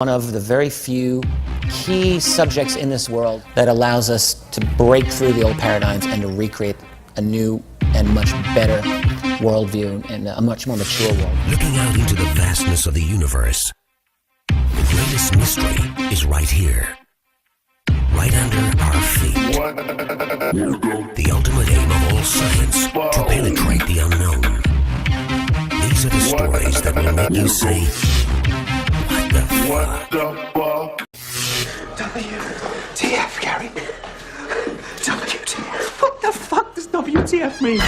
One of the very few key subjects in this world that allows us to break through the old paradigms and to recreate a new and much better worldview and a much more mature world. Looking out into the vastness of the universe, the greatest mystery is right here, right under our feet. The ultimate aim of all science, to penetrate the unknown. These are the stories that will make you say, what the fuck? WTF, Gary? WTF? What the fuck does WTF mean?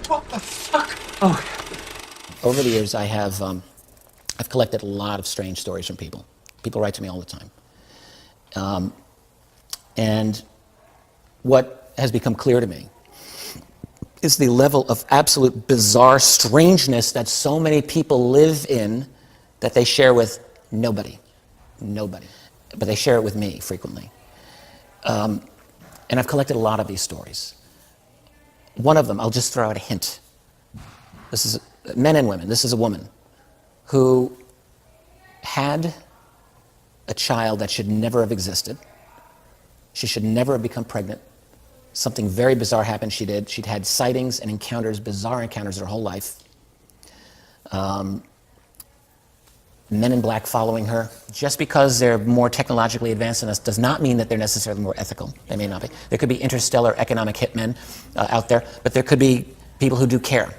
What the fuck? Oh. Over the years, I've collected a lot of strange stories from people. People write to me all the time. And what has become clear to me is the level of absolute bizarre strangeness that so many people live in that they share with nobody. Nobody. But they share it with me frequently. And I've collected a lot of these stories. One of them, I'll just throw out a hint. This is men and women. This is a woman who had a child that should never have existed. She should never have become pregnant. Something very bizarre happened. She'd had sightings and encounters, bizarre encounters her whole life. Men in black following her. Just because they're more technologically advanced than us does not mean that they're necessarily more ethical. They may not be. There could be interstellar economic hitmen out there, but there could be people who do care.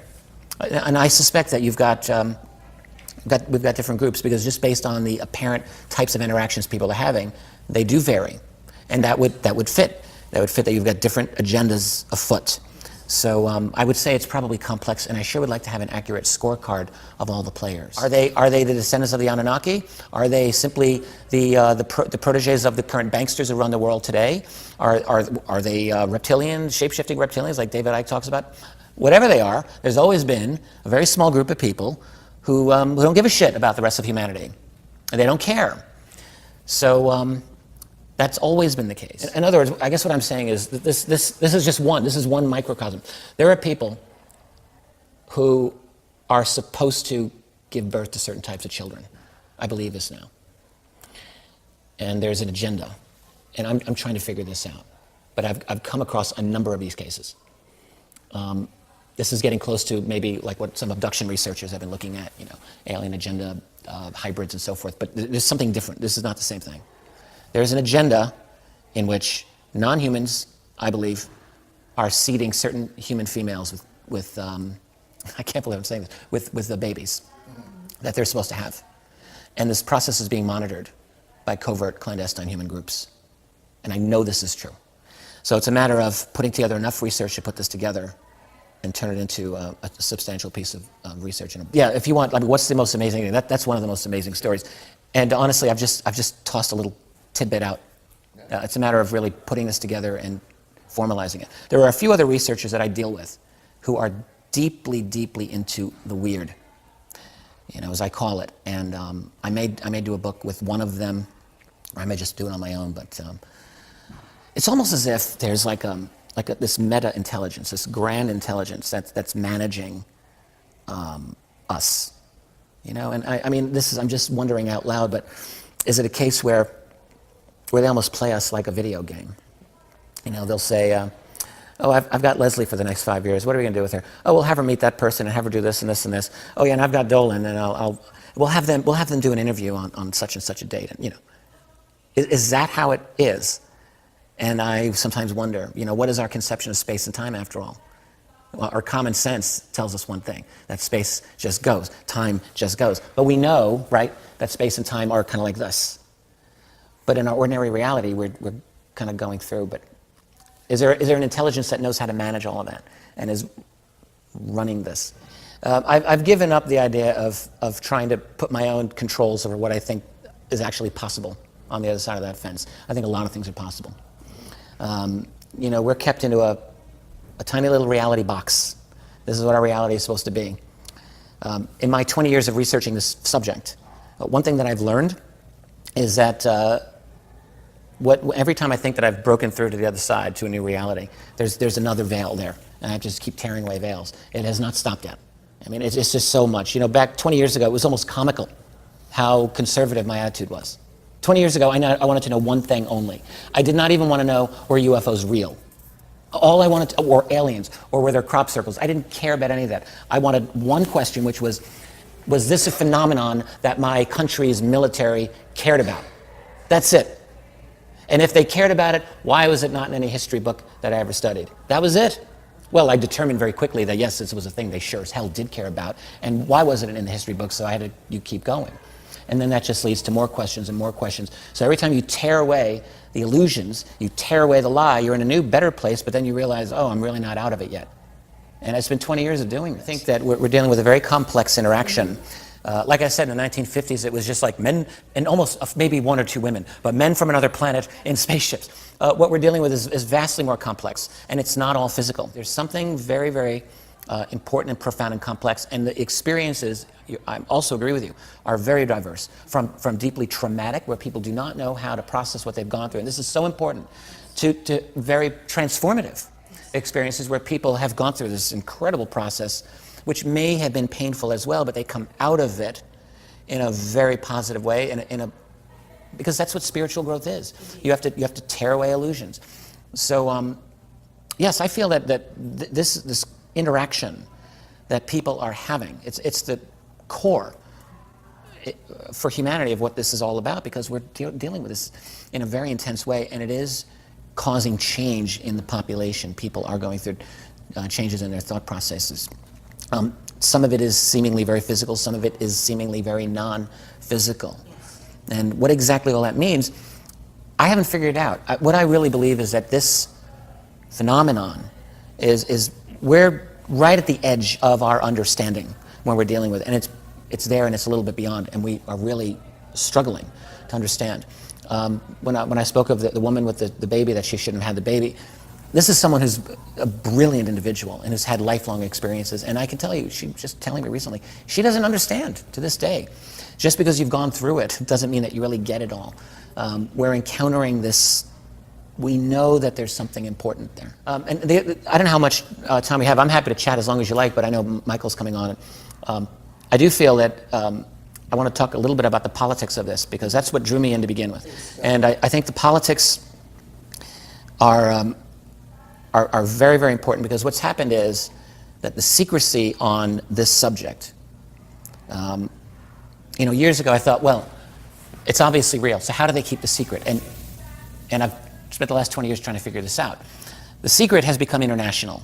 And I suspect that we've got different groups because just based on the apparent types of interactions people are having, they do vary. And that would fit. That would fit that you've got different agendas afoot. So I would say it's probably complex, and I sure would like to have an accurate scorecard of all the players. Are they the descendants of the Anunnaki? Are they simply the proteges of the current banksters who run the world today? Are they reptilian, shape-shifting reptilians like David Icke talks about? Whatever they are, there's always been a very small group of people who don't give a shit about the rest of humanity. And they don't care. So that's always been the case. In other words, I guess what I'm saying is that this is just one. This is one microcosm. There are people who are supposed to give birth to certain types of children. I believe this now. And there's an agenda. And I'm trying to figure this out. But I've come across a number of these cases. This is getting close to maybe like what some abduction researchers have been looking at, alien agenda, hybrids and so forth. But there's something different. This is not the same thing. There's an agenda in which non-humans, I believe, are seeding certain human females with I can't believe I'm saying this, with the babies that they're supposed to have. And this process is being monitored by covert, clandestine human groups. And I know this is true. So it's a matter of putting together enough research to put this together and turn it into a substantial piece of research. Yeah, if you want, what's the most amazing thing? That's one of the most amazing stories. And honestly, I've just tossed a little tidbit out. It's a matter of really putting this together and formalizing it. There are a few other researchers that I deal with who are deeply, deeply into the weird, as I call it. And I may do a book with one of them, or I may just do it on my own. But it's almost as if there's this meta intelligence, this grand intelligence that's managing us. And I mean, I'm just wondering out loud, but is it a case where they almost play us like a video game? They'll say, oh, I've got Leslie for the next 5 years. What are we going to do with her? Oh, we'll have her meet that person and have her do this and this and this. Oh, yeah, and I've got Dolan, and we'll have them do an interview on such and such a date. And, is that how it is? And I sometimes wonder, what is our conception of space and time after all? Well, our common sense tells us one thing, that space just goes, time just goes. But we know, right, that space and time are kind of like this. But in our ordinary reality, we're kind of going through. But is there an intelligence that knows how to manage all of that and is running this? I've given up the idea of trying to put my own controls over what I think is actually possible on the other side of that fence. I think a lot of things are possible. We're kept into a tiny little reality box. This is what our reality is supposed to be. In my 20 years of researching this subject, one thing that I've learned is that every time I think that I've broken through to the other side, to a new reality, there's another veil there, and I just keep tearing away veils. It has not stopped yet. I mean, it's just so much. Back 20 years ago, it was almost comical how conservative my attitude was. 20 years ago, I wanted to know one thing only. I did not even want to know were UFOs real. All I wanted to, or aliens, or were there crop circles. I didn't care about any of that. I wanted one question, which was this a phenomenon that my country's military cared about? That's it. And if they cared about it, why was it not in any history book that I ever studied? That was it. Well, I determined very quickly that yes, this was a thing they sure as hell did care about. And why wasn't it in the history book? So I had to, you keep going. And then that just leads to more questions and more questions. So every time you tear away the illusions, you tear away the lie, you're in a new, better place, but then you realize, oh, I'm really not out of it yet. And it's been 20 years of doing this. I think that we're dealing with a very complex interaction. Like I said, in the 1950s, it was just like men, and almost maybe one or two women, but men from another planet in spaceships. What we're dealing with is vastly more complex, and it's not all physical. There's something very, very important and profound and complex, and the experiences, I also agree with you, are very diverse, from deeply traumatic, where people do not know how to process what they've gone through, and this is so important, to very transformative experiences where people have gone through this incredible process, which may have been painful as well, but they come out of it in a very positive way, because that's what spiritual growth is. You have to tear away illusions. So yes, I feel that this interaction that people are having, it's the core for humanity of what this is all about, because we're dealing with this in a very intense way, and it is causing change in the population. People are going through changes in their thought processes. Some of it is seemingly very physical, some of it is seemingly very non-physical. And what exactly all that means, I haven't figured out. What I really believe is that this phenomenon is we're right at the edge of our understanding when we're dealing with it. And it's there and it's a little bit beyond, and we are really struggling to understand. When I spoke of the woman with the baby, that she shouldn't have had the baby, this is someone who's a brilliant individual and has had lifelong experiences. And I can tell you, she was just telling me recently, she doesn't understand to this day. Just because you've gone through it doesn't mean that you really get it all. We're encountering this. We know that there's something important there. I don't know how much time we have. I'm happy to chat as long as you like, but I know Michael's coming on. I do feel that I want to talk a little bit about the politics of this, because that's what drew me in to begin with. And I think the politics are very, very important, because what's happened is that the secrecy on this subject, years ago I thought, well, it's obviously real, so how do they keep the secret? And I've spent the last 20 years trying to figure this out. The secret has become international,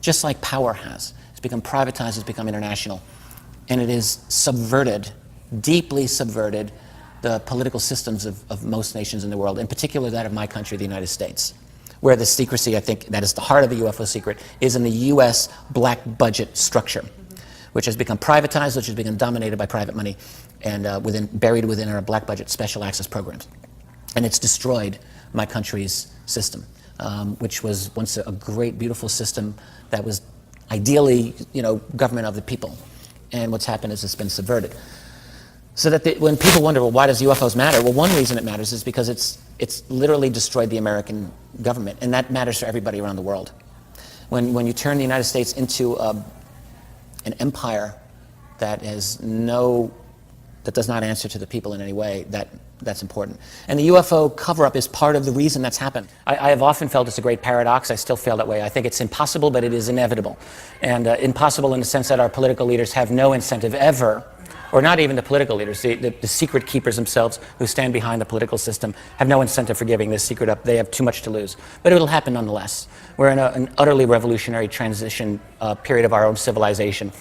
just like power has. It's become privatized, it's become international, and it has subverted, deeply subverted, the political systems of most nations in the world, in particular that of my country, the United States, where the secrecy, I think, that is the heart of the UFO secret, is in the U.S. black budget structure, which has become privatized, which has become dominated by private money, and buried within our black budget special access programs. And it's destroyed my country's system, which was once a great, beautiful system that was ideally, government of the people. And what's happened is it's been subverted. So that when people wonder, well, why does UFOs matter? Well, one reason it matters is because it's literally destroyed the American government, and that matters for everybody around the world. When you turn the United States into an empire that does not answer to the people in any way, that's important. And the UFO cover-up is part of the reason that's happened. I have often felt it's a great paradox. I still feel that way. I think it's impossible, but it is inevitable. And impossible in the sense that our political leaders have no incentive ever, or not even the political leaders, the secret keepers themselves who stand behind the political system have no incentive for giving this secret up. They have too much to lose. But it'll happen nonetheless. We're in an utterly revolutionary transition period of our own civilization.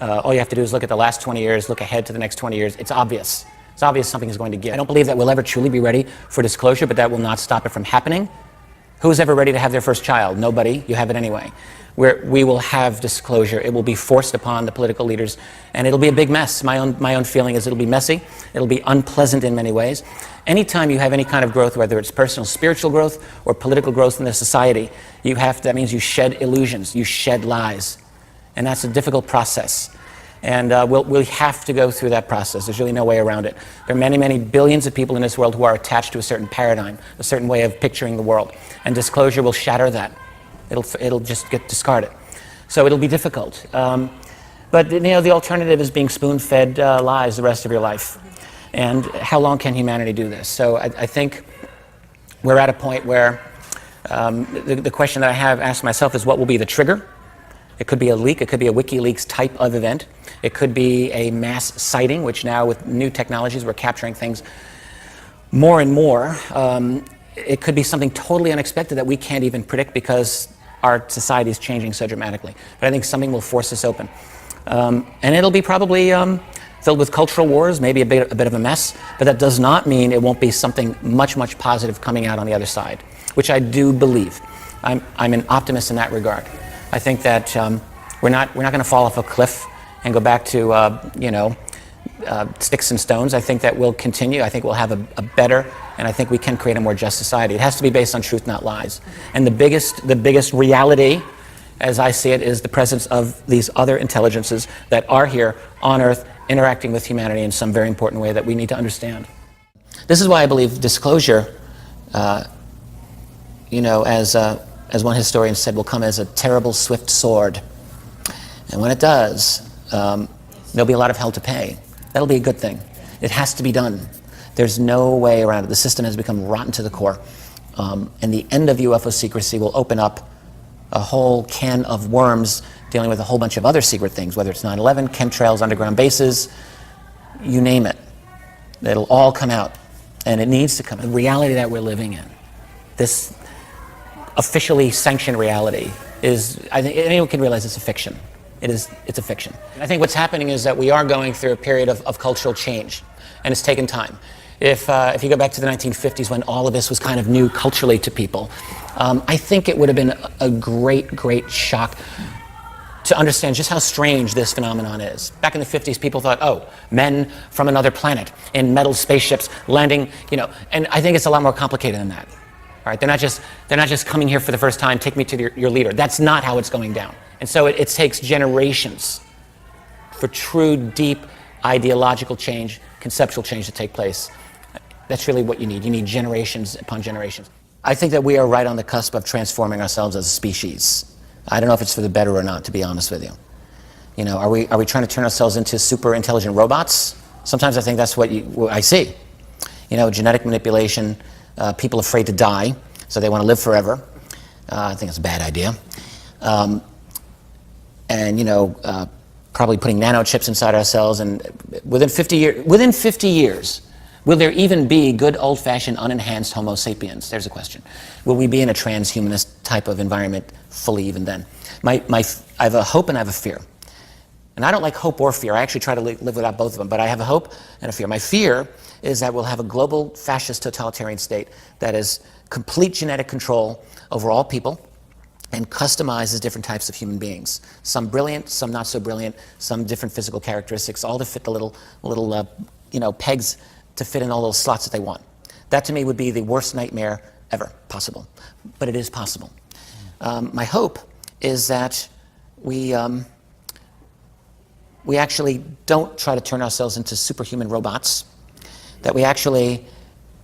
All you have to do is look at the last 20 years, look ahead to the next 20 years. It's obvious. It's obvious something is going to give. I don't believe that we'll ever truly be ready for disclosure, but that will not stop it from happening. Who's ever ready to have their first child? Nobody. You have it anyway. We will have disclosure. It will be forced upon the political leaders, and it'll be a big mess. My own feeling is it'll be messy. It'll be unpleasant in many ways. Anytime you have any kind of growth, whether it's personal spiritual growth or political growth in the society, that means you shed illusions, you shed lies. And that's a difficult process. And we'll have to go through that process. There's really no way around it. There are many, many billions of people in this world who are attached to a certain paradigm, a certain way of picturing the world. And disclosure will shatter that. It'll just get discarded. So it'll be difficult. But the alternative is being spoon-fed lies the rest of your life. And how long can humanity do this? So I think we're at a point where the question that I have asked myself is, what will be the trigger? It could be a leak, it could be a WikiLeaks type of event. It could be a mass sighting, which now with new technologies we're capturing things more and more. It could be something totally unexpected that we can't even predict because our society is changing so dramatically. But I think something will force us open. And it'll be probably filled with cultural wars, maybe a bit of a mess, but that does not mean it won't be something much, much positive coming out on the other side, which I do believe. I'm an optimist in that regard. I think that we're not going to fall off a cliff and go back to sticks and stones. I think that we'll continue. I think we'll have a better, and I think we can create a more just society. It has to be based on truth, not lies. And the biggest reality, as I see it, is the presence of these other intelligences that are here on Earth, interacting with humanity in some very important way that we need to understand. This is why I believe disclosure, as one historian said, will come as a terrible, swift sword. And when it does, there'll be a lot of hell to pay. That'll be a good thing. It has to be done. There's no way around it. The system has become rotten to the core. And the end of UFO secrecy will open up a whole can of worms dealing with a whole bunch of other secret things, whether it's 9/11, chemtrails, underground bases, you name it. It'll all come out. And it needs to come out. The reality that we're living in, this officially sanctioned reality, is, I think anyone can realize it's a fiction. It's a fiction. And I think what's happening is that we are going through a period of cultural change, and it's taken time. If you go back to the 1950s when all of this was kind of new culturally to people, I think it would have been a great, great shock to understand just how strange this phenomenon is. Back in the 50s, people thought, oh, men from another planet in metal spaceships landing, and I think it's a lot more complicated than that. All right, they're not just coming here for the first time, take me to your leader. That's not how it's going down. And so it takes generations for true, deep ideological change, conceptual change to take place. That's really what you need. You need generations upon generations. I think that we are right on the cusp of transforming ourselves as a species. I don't know if it's for the better or not, to be honest with you. Are we trying to turn ourselves into super intelligent robots? Sometimes I think that's what I see. Genetic manipulation, people afraid to die, so they want to live forever. I think it's a bad idea. Probably putting nanochips inside ourselves, and within 50 years, will there even be good old-fashioned unenhanced Homo sapiens? There's a question. Will we be in a transhumanist type of environment fully even then? I have a hope and I have a fear. And I don't like hope or fear. I actually try to live without both of them, but I have a hope and a fear. My fear is that we'll have a global fascist totalitarian state that is complete genetic control over all people and customizes different types of human beings. Some brilliant, some not so brilliant, some different physical characteristics, all to fit the little pegs to fit in all those slots that they want. That to me would be the worst nightmare ever possible, but it is possible. My hope is that we actually don't try to turn ourselves into superhuman robots, that we actually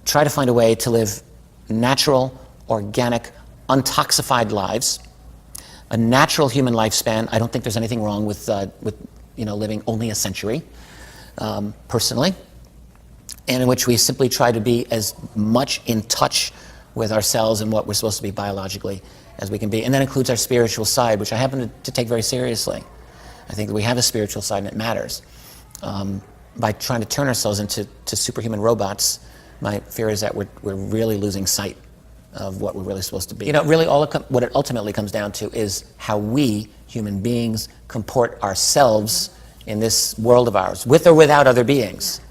try to find a way to live natural, organic, untoxified lives, a natural human lifespan. I don't think there's anything wrong with living only a century, personally, and in which we simply try to be as much in touch with ourselves and what we're supposed to be biologically as we can be. And that includes our spiritual side, which I happen to take very seriously. I think that we have a spiritual side and it matters. By trying to turn ourselves into superhuman robots, my fear is that we're really losing sight of what we're really supposed to be. Really what it ultimately comes down to is how we, human beings, comport ourselves in this world of ours, with or without other beings.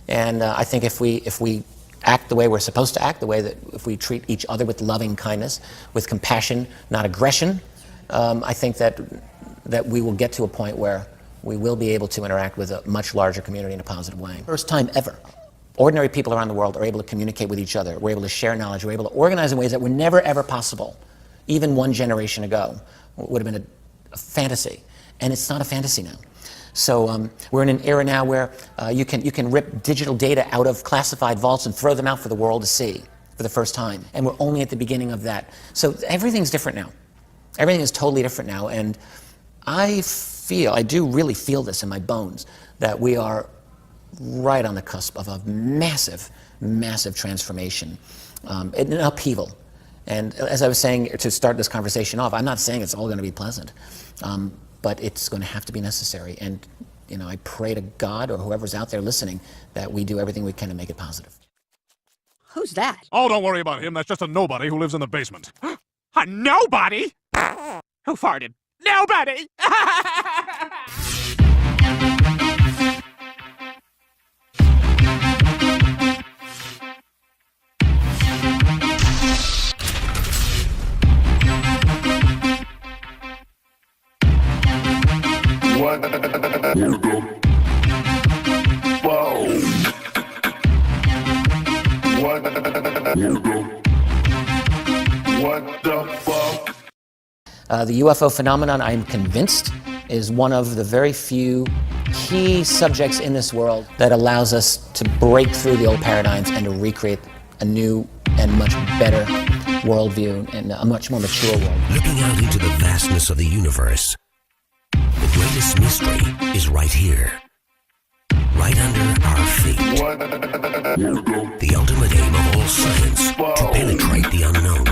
And I think if we act the way we're supposed to act, the way that if we treat each other with loving kindness, with compassion, not aggression, I think that we will get to a point where we will be able to interact with a much larger community in a positive way. First time ever, ordinary people around the world are able to communicate with each other. We're able to share knowledge. We're able to organize in ways that were never, ever possible. Even one generation ago would have been a fantasy. And it's not a fantasy now. So we're in an era now where you can rip digital data out of classified vaults and throw them out for the world to see for the first time. And we're only at the beginning of that. So everything's different now. Everything is totally different now. And I do really feel this in my bones, that we are right on the cusp of a massive, massive transformation, an upheaval. And as I was saying to start this conversation off, I'm not saying it's all going to be pleasant, but it's going to have to be necessary. And I pray to God or whoever's out there listening that we do everything we can to make it positive. Who's that? Oh, don't worry about him. That's just a nobody who lives in the basement. A nobody? Who farted? Nobody! The UFO phenomenon, I'm convinced, is one of the very few key subjects in this world that allows us to break through the old paradigms and to recreate a new and much better worldview and a much more mature world. Looking out into the vastness of the universe, the greatest mystery is right here, right under our feet. The ultimate aim of all science, to penetrate the unknown.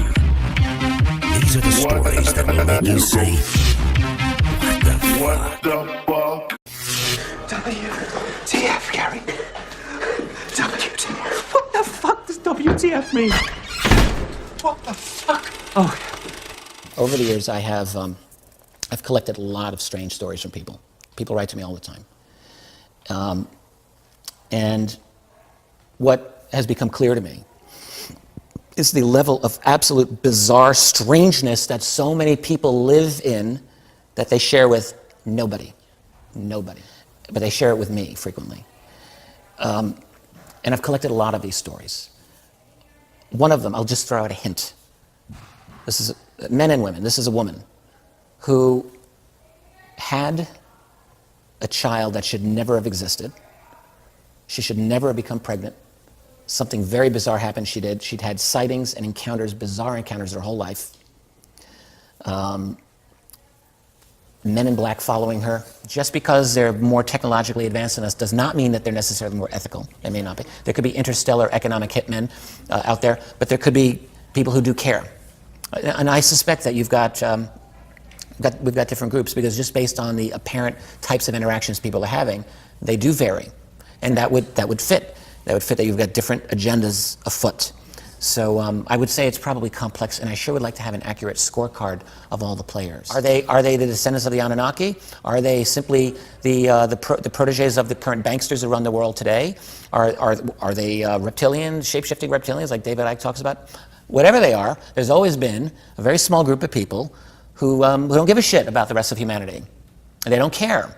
These are the stories that will make you say, what the fuck? WTF, Gary. WTF. What the fuck does WTF mean? What the fuck? Oh. Over the years, I've collected a lot of strange stories from people. People write to me all the time. And what has become clear to me is the level of absolute bizarre strangeness that so many people live in that they share with nobody. Nobody. But they share it with me frequently. And I've collected a lot of these stories. One of them, I'll just throw out a hint. This is men and women. This is a woman who had a child that should never have existed. She should never have become pregnant. Something very bizarre happened. She'd had sightings and encounters, bizarre encounters her whole life. Men in black following her. Just because they're more technologically advanced than us does not mean that they're necessarily more ethical. They may not be. There could be interstellar economic hitmen out there, but there could be people who do care. And I suspect that we've got different groups because just based on the apparent types of interactions people are having, they do vary. And that would fit. That would fit that you've got different agendas afoot. So I would say it's probably complex, and I sure would like to have an accurate scorecard of all the players. Are they the descendants of the Anunnaki? Are they simply the proteges of the current banksters who run the world today? Are they reptilian, shape-shifting reptilians like David Icke talks about? Whatever they are, there's always been a very small group of people who don't give a shit about the rest of humanity. And they don't care.